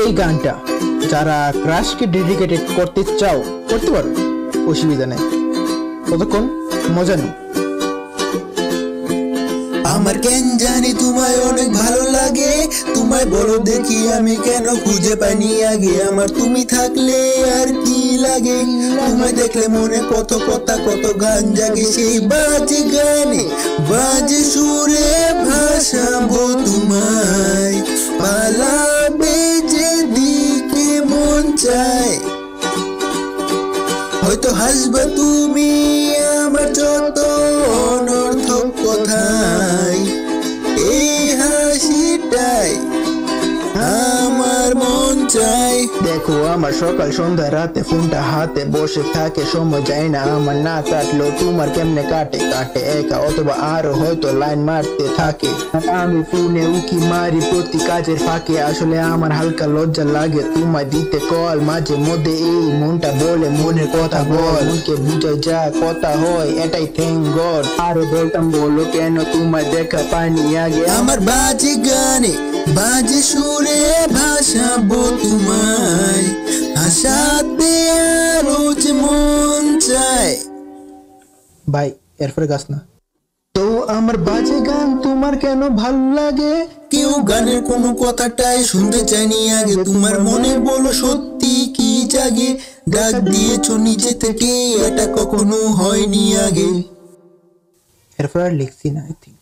এই গানটা যারা ক্রাশকে ডেডিকেটেড করতে চাও করতে পারো, অসুবিধা নেই। ততক্ষণ মজা নেই। আমার কেন জানি তোমায় অনেক ভালো লাগে, তোমায় বলো দেখি আমি কেন খুঁজে পাইনি আগে। আমার তুমি থাকলে আর কি লাগে, তোমায় দেখলে মনে কত কথা কত গান জাগে। সেই বাজে গানে বাজে সুরে ভাসাবো তোমায়, পালাবে যেদিকে মন চায়। হয়তো হাসবা তুমি আমার যত অনর্থক কথায়, এই হাসিটাই আমার মন চাই। দেখো আমার সকাল সন্ধ্যা রাতে ফোনটা হাতে বসে থাকে, সময় যায় না আমার না কাটলো তোমার কেমনে কাটে কাটে একা, অথবা আরো হয়তো লাইন মারতে থাকে। আমি ফোনে উকি মারি প্রতি কাজের ফাঁকে, আসলে আমার হালকা লজ্জা লাগে তোমায় দিতে কল। মাঝে মধ্যে এই মনটা বলে মনের কথা বল, মনকে বুঝাই যা কথা হয় এটাই থ্যাঙ্ক গড। আরো বলতাম বলো কেন তোমায় দেখা পাইনি আগে। আমার বাজে গানে বাজে সুরে ভাসাবো তোমায়, হাসাতে রোজ মন চায়। ভাই এরপরে গাছ না তো আমার বাজে গান তোমার কেন ভালো লাগে। কেউ গানের কোনো কথাটাই শুনতে চাইনি আগে, তোমার মনে বলো সত্যি কি জাগে। ডাক দিয়েছো নিচে থেকে এটা কখনো হয়নি আগে। এরপর আর লিখছি না। আই থিঙ্ক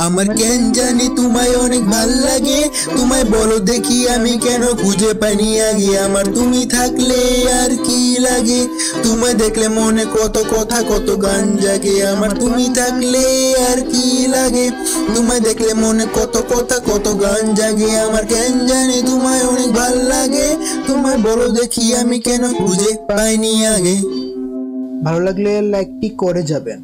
আমার কেন জানি তোমায় অনেক ভাল লাগে, তোমায় বলো দেখি আমি কেন খুঁজে পাইনি আগে। আমার তুমি থাকলে আর কি লাগে, তোমায় দেখলে মনে কত কথা কত গান জাগে। আমার তুমি থাকলে আর কি লাগে, তোমায় দেখলে মনে কত কথা কত গান জাগে। আমার কেন জানি তোমায় অনেক ভাল লাগে, তোমায় বলো দেখি আমি কেন খুঁজে পাইনি আগে। ভালো লাগলে লাইকটি করে যাবেন।